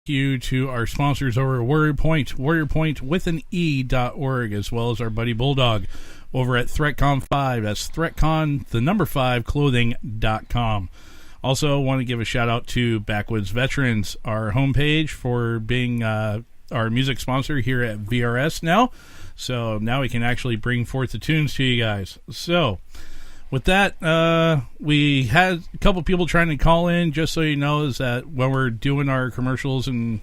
you to our sponsors over at Warrior Point with an E.org, as well as our buddy Bulldog over at ThreatCon5. That's ThreatCon, the number 5, clothing.com. Also, want to give a shout out to Backwoods Veterans, our homepage, for being our music sponsor here at VRS now. So now we can actually bring forth the tunes to you guys. So with that, we had a couple people trying to call in. Just so you know, is that when we're doing our commercials and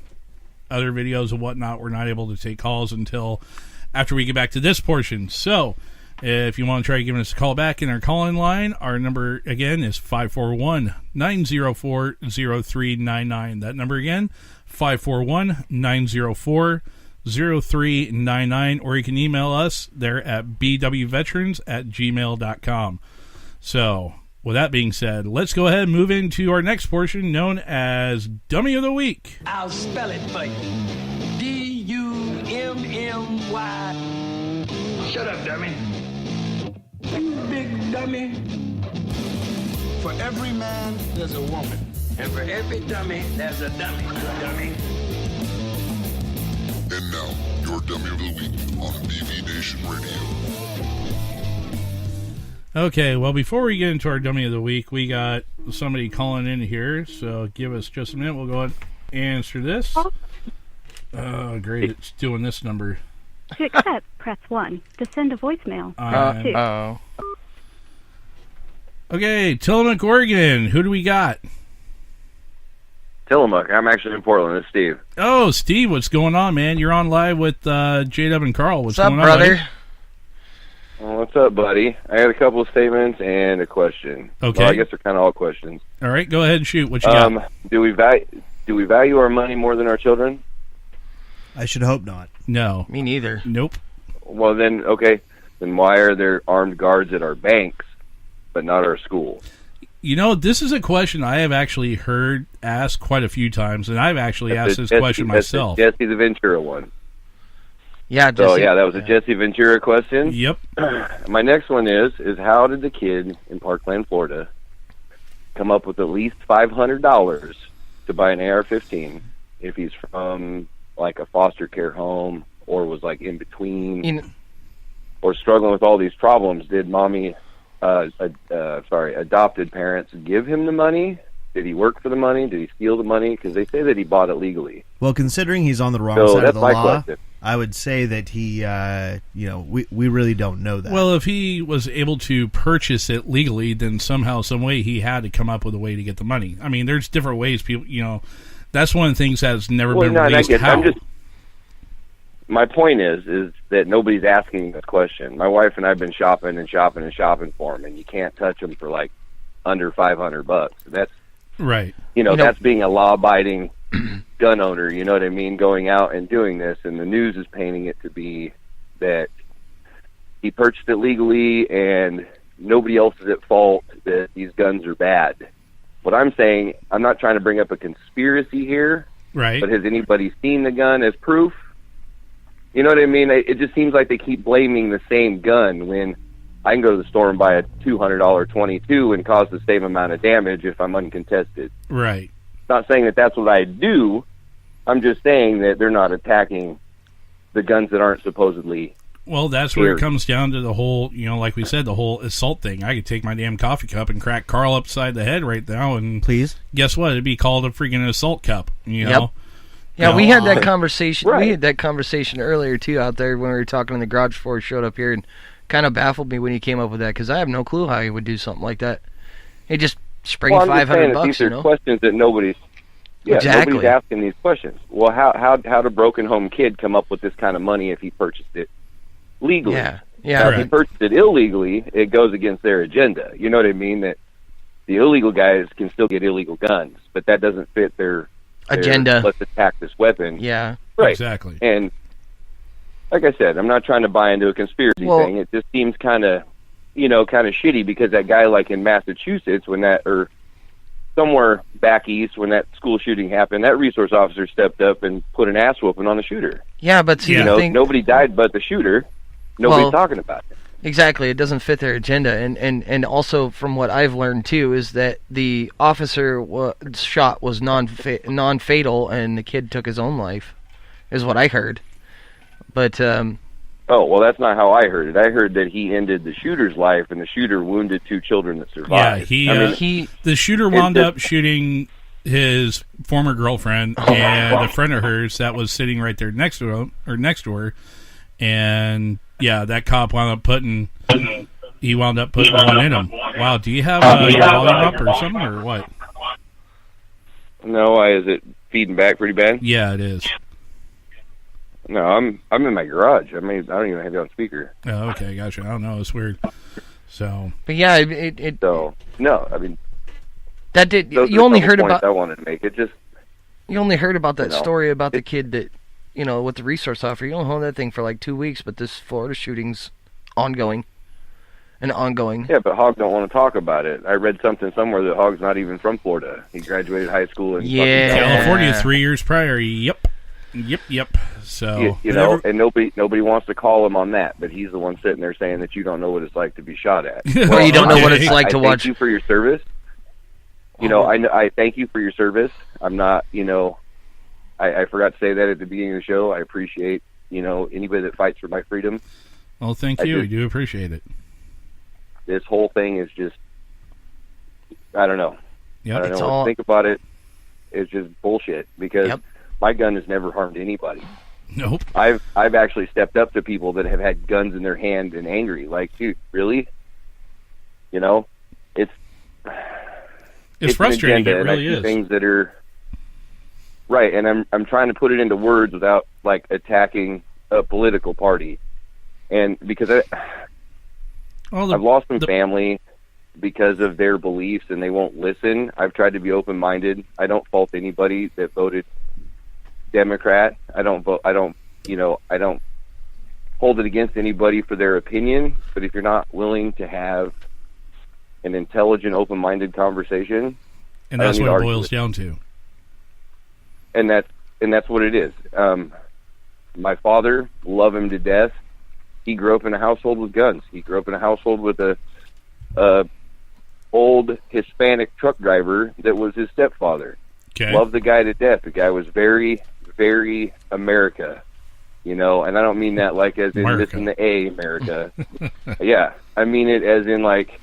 other videos and whatnot, we're not able to take calls until after we get back to this portion. So if you want to try giving us a call back in our call-in line, our number again is 541-904-0399. That number again, 541-904-0399, or you can email us there at bwveterans@gmail.com. So, with that being said, let's go ahead and move into our next portion known as Dummy of the Week. I'll spell it for you. D-U-M-M-Y. Shut up, dummy. You big dummy. For every man, there's a woman. And for every dummy, there's a dummy. Dummy. And now, your Dummy of the Week on BV Nation Radio. Okay, well, before we get into our Dummy of the Week, we got somebody calling in here, so give us just a minute. We'll go ahead and answer this. Oh, great, it's doing this number. To accept, press 1. To send a voicemail, press 2. Okay, Tillamook, Oregon. Who do we got? Tillamook. I'm actually in Portland. It's Steve. Oh, Steve, what's going on, man? You're on live with J-Dub and Carl. What's up, going on, brother? buddy? Well, what's up, buddy? I got a couple of statements and a question. Okay. Well, I guess they're kind of all questions. All right, go ahead and shoot. What you got? Do we value our money more than our children? I should hope not. No. Me neither. Nope. Well, then, okay. Then why are there armed guards at our banks, but not our schools? You know, this is a question I have actually heard asked quite a few times, and I've actually asked this question myself. That's the Jesse the Ventura one. Yeah, Jesse. So, yeah, that was a Jesse Ventura question. Yep. My next one is how did the kid in Parkland, Florida, come up with at least $500 to buy an AR-15 if he's from, like, a foster care home or was, like, in between or struggling with all these problems? Did adopted parents give him the money? Did he work for the money? Did he steal the money? Because they say that he bought it legally. Well, considering he's on the wrong side of the law, question. I would say that he, we really don't know that. Well, if he was able to purchase it legally, then somehow, some way, he had to come up with a way to get the money. I mean, there's different ways people, that's one of the things that's never been released. My point is that nobody's asking this question. My wife and I have been shopping for him, and you can't touch them for like under $500. That's right. That's being a law-abiding gun owner. You know what I mean? Going out and doing this, and the news is painting it to be that he purchased it legally, and nobody else is at fault that these guns are bad. What I'm saying, I'm not trying to bring up a conspiracy here, right? But has anybody seen the gun as proof? You know what I mean? It just seems like they keep blaming the same gun when I can go to the store and buy a $200 .22 and cause the same amount of damage if I'm uncontested. Right. Not saying that that's what I do. I'm just saying that they're not attacking the guns that aren't supposedly. Well, that's where it comes down to the whole, like we said, the whole assault thing. I could take my damn coffee cup and crack Carl upside the head right now, and please, guess what? It'd be called a freaking assault cup. Know. Yeah, we had that conversation. Right. We had that conversation earlier too out there when we were talking in the garage before he showed up here, and kind of baffled me when he came up with that because I have no clue how he would do something like that. He just spring $500. These are questions that nobody's asking these questions. Well, how did a broken home kid come up with this kind of money if he purchased it legally? Yeah. If he purchased it illegally, it goes against their agenda. You know what I mean? That the illegal guys can still get illegal guns, but that doesn't fit their agenda. Let's attack this weapon. Yeah, right. Exactly. And like I said, I'm not trying to buy into a conspiracy thing. It just seems kind of shitty because that guy, like in Massachusetts, or somewhere back east, when that school shooting happened, that resource officer stepped up and put an ass whooping on the shooter. Yeah, but see, nobody died but the shooter. Nobody's talking about it. Exactly, it doesn't fit their agenda, and also from what I've learned too is that the officer shot was non-fatal, and the kid took his own life, is what I heard. But oh well, that's not how I heard it. I heard that he ended the shooter's life, and the shooter wounded 2 children that survived. Yeah, the shooter wound up shooting his former girlfriend and a friend of hers that was sitting right there next to her, and yeah, that cop wound up putting one in him. Wow, do you have your volume up or something, or what? No, is it feeding back pretty bad? Yeah, it is. No, I'm in my garage. I mean, I don't even have it on speaker. Oh, okay, gotcha. I don't know, it's weird. So, but yeah, so no, I mean, that did. You only heard about. I wanted to make it just. You only heard about that story about the kid that, with the resource officer. You don't hold that thing for like 2 weeks, but this Florida shooting's ongoing. Yeah, but Hogg don't want to talk about it. I read something somewhere that Hogg's not even from Florida. He graduated high school in California 3 years prior. Yep. So and nobody wants to call him on that, but he's the one sitting there saying that you don't know what it's like to be shot at. Well, you don't know what it's like to watch. Thank you for your service. I thank you for your service. I'm not, I forgot to say that at the beginning of the show. I appreciate, anybody that fights for my freedom. Well, thank you. We do appreciate it. This whole thing is just, I don't know. Yep. I don't know what to think about it. It's just bullshit because my gun has never harmed anybody. Nope. I've actually stepped up to people that have had guns in their hand and angry. Like, dude, really? It's frustrating. It really is. Things that are right, and I'm trying to put it into words without like attacking a political party, and because I've lost some family because of their beliefs and they won't listen. I've tried to be open-minded. I don't fault anybody that voted Democrat. I don't hold it against anybody for their opinion, but if you're not willing to have an intelligent, open-minded conversation, and that's what it boils down to. And that's what it is. My father, love him to death. He grew up in a household with guns. He grew up in a household with a old Hispanic truck driver that was his stepfather. Okay. Loved the guy to death. The guy was very, very America, and I don't mean that like as in missing the A, America. Yeah, I mean it as in like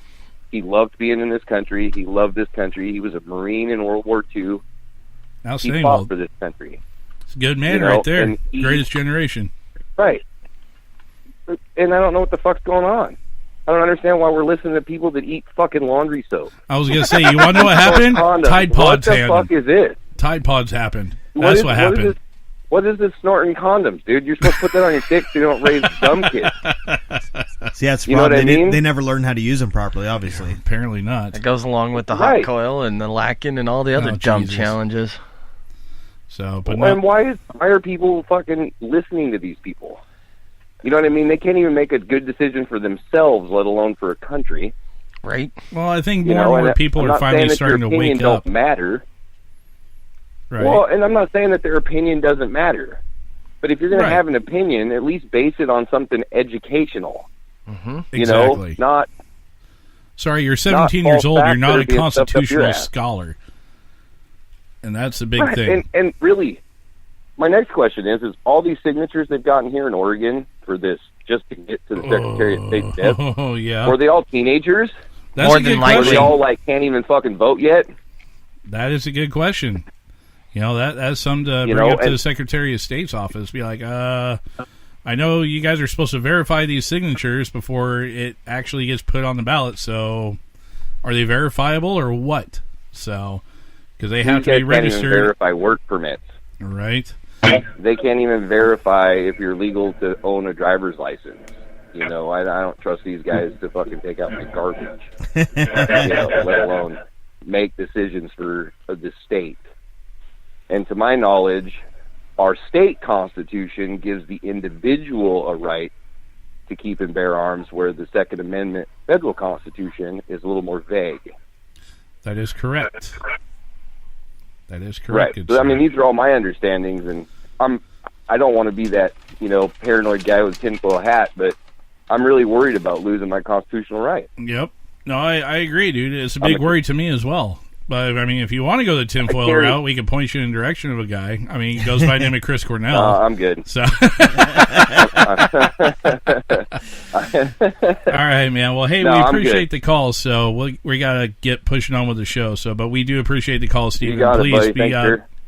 he loved being in this country. He loved this country. He was a Marine in World War II. He fought for this country. It's a good man right there. Greatest generation. Right. And I don't know what the fuck's going on. I don't understand why we're listening to people that eat fucking laundry soap. I was going to say, you want to know what happened? Tide Pods happened. What the fuck is it? Tide Pods happened. That's what happened. What is this snorting condoms, dude? You're supposed to put that on your dick so you don't raise dumb kids. See, that's the problem. They never learn how to use them properly, obviously. Yeah, apparently not. It goes along with the hot coil and the lacking and all the other dumb challenges. So, but and why are people fucking listening to these people? You know what I mean? They can't even make a good decision for themselves, let alone for a country. Right. Well, I think more and more people are finally starting to wake up. Don't matter. Right. Well, and I'm not saying that their opinion doesn't matter. But if you're going to have an opinion, at least base it on something educational. Mm-hmm. Exactly. Not... Sorry, you're 17 years old. You're not a constitutional scholar. And that's the big thing. And really, my next question is all these signatures they've gotten here in Oregon for this just to get to the Secretary of State's desk? Oh, yeah. Were they all teenagers? That's more than likely. Were they all can't even fucking vote yet? That is a good question. That's something to bring up to the Secretary of State's office. Be like, I know you guys are supposed to verify these signatures before it actually gets put on the ballot, so are they verifiable or what? So, because they have to be registered. Can't even verify work permits. Right. They can't even verify if you're legal to own a driver's license. I don't trust these guys to fucking take out my garbage. Let alone make decisions for the state. And to my knowledge, our state constitution gives the individual a right to keep and bear arms, where the Second Amendment federal constitution is a little more vague. That is correct. That is correct. Right. So, I mean, these are all my understandings, and I don't want to be that, paranoid guy with a tinfoil hat, but I'm really worried about losing my constitutional right. Yep. No, I agree, dude. It's a big worry to me as well. But, I mean, if you want to go the tinfoil route, we can point you in the direction of a guy. I mean, he goes by the name of Chris Cornell. I'm good. So. All right, man. Well, hey, we appreciate the call, so we got to get pushing on with the show. So, but we do appreciate the call, Steven. Please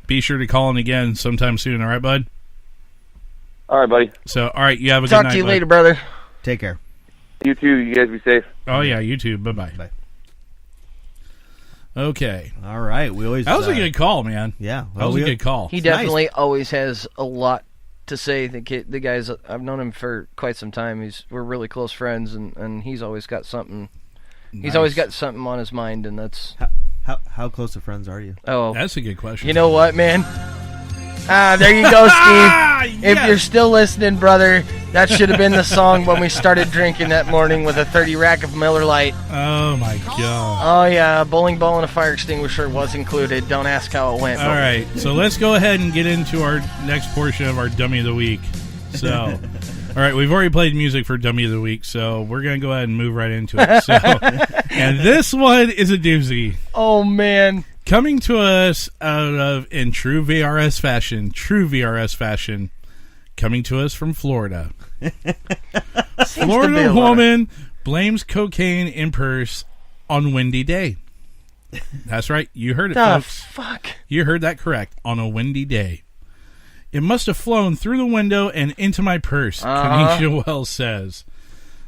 be sure to call in again sometime soon. All right, bud? All right, buddy. So, all right, you have a good night. Talk to you bud. later, brother. Take care. You too. You guys be safe. Oh, yeah, you too. Bye-bye. Bye. Okay. All right. That was a good call, man. Yeah. That was a good call. He definitely always has a lot to say. The guys, I've known him for quite some time. We're really close friends, and he's always got something. He's always got something on his mind, and that's... How close of friends are you? Oh, that's a good question. You know what, man? There you go, Steve. If you're still listening, brother, that should have been the song when we started drinking that morning with a 30 rack of Miller Lite. Oh, my God. Oh, yeah, a bowling ball and a fire extinguisher was included. Don't ask how it went. All right, so let's go ahead and get into our next portion of our Dummy of the Week. So, all right, we've already played music for Dummy of the Week, so we're going to go ahead and move right into it. So, and this one is a doozy. Oh, man. Coming to us in true VRS fashion, coming to us from Florida. Florida woman blames cocaine in purse on windy day. That's right. You heard it, folks. Fuck? You heard that correct. On a windy day. It must have flown through the window and into my purse, Kanisha Wells says.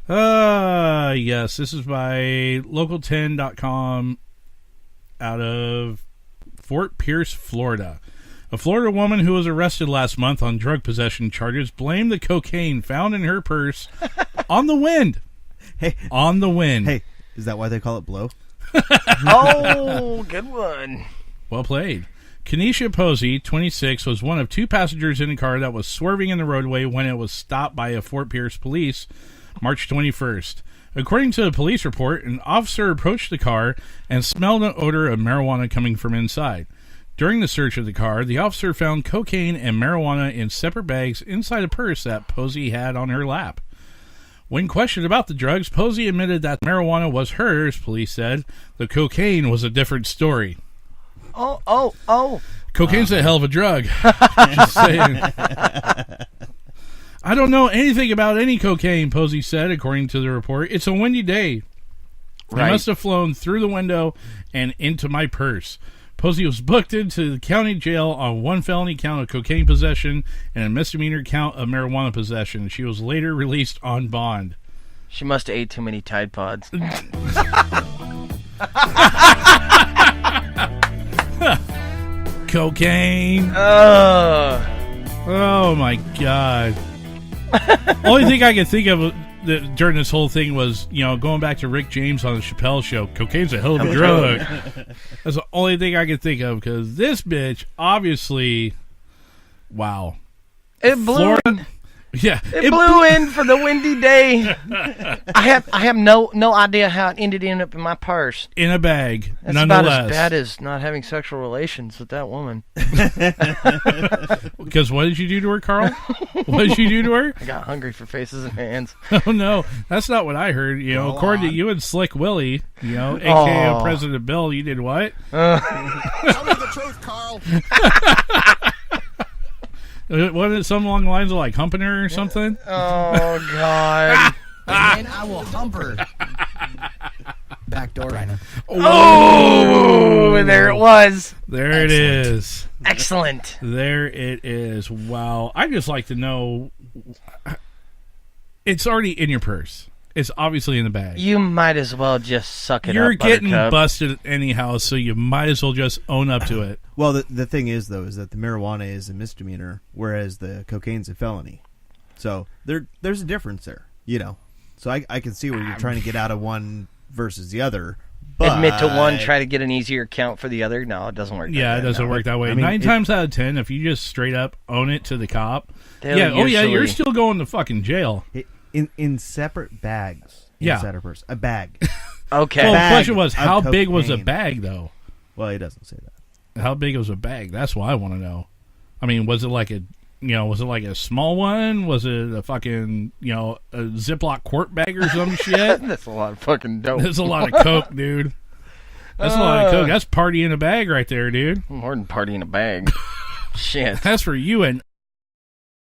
Yes, this is by local10.com. Out of Fort Pierce, Florida. A Florida woman who was arrested last month on drug possession charges blamed the cocaine found in her purse on the wind. Hey, on the wind. Hey, is that why they call it blow? Oh, good one. Well played. Kenesha Posey, 26, was one of two passengers in a car that was swerving in the roadway when it was stopped by a Fort Pierce police March 21st. According to the police report, an officer approached the car and smelled an odor of marijuana coming from inside. During the search of the car, the officer found cocaine and marijuana in separate bags inside a purse that Posey had on her lap. When questioned about the drugs, Posey admitted that marijuana was hers, police said. The cocaine was a different story. Oh. Cocaine's a hell of a drug. Just saying. I don't know anything about any cocaine, Posey said, according to the report. It's a windy day. Right. It must have flown through the window and into my purse. Posey was booked into the county jail on one felony count of cocaine possession and a misdemeanor count of marijuana possession. She was later released on bond. She must have ate too many Tide Pods. Cocaine. Oh, my God. Only thing I could think of during this whole thing was, going back to Rick James on the Chappelle Show. Cocaine's a hell of a drug. That's the only thing I could think of, because this bitch, obviously, wow. It blew in. Yeah. It blew in for the windy day. I have no idea how it ended up in my purse. In a bag, That's nonetheless. about as bad as not having sexual relations with that woman. Because what did you do to her, Carl? What did you do to her? I got hungry for faces and hands. Oh, no. That's not what I heard. According to you and Slick Willie, a.k.a. President Bill, you did what? Tell me the truth, Carl. Wasn't it some along the lines of like humping her or something? Oh, God. And I will hump her. Back door right now. Oh, there it was. There Excellent. It is. Excellent. There it is. Wow. I'd just like to know. It's already in your purse. It's obviously in the bag. You might as well just suck it You're up, getting Buttercup. busted anyhow, so you might as well just own up to it. Well, the thing is, though, is that the marijuana is a misdemeanor, whereas the cocaine's a felony. So there's a difference there, So I can see where you're trying to get out of one versus the other. But admit to one, try to get an easier count for the other. No, it doesn't work. Yeah, it doesn't work that way. I mean, 9 times out of 10, if you just straight up own it to the cop, you're still going to fucking jail. In separate bags. Inside her purse. A bag. Okay. Well, the question was, how big was a bag, though? Well, he doesn't say that. How big was a bag? That's what I want to know. I mean, was it like was it like a small one? Was it a fucking, a Ziploc quart bag or some shit? That's a lot of fucking dope. That's a lot of coke, dude. That's a lot of coke. That's party in a bag right there, dude. More than party in a bag. Shit. That's for you and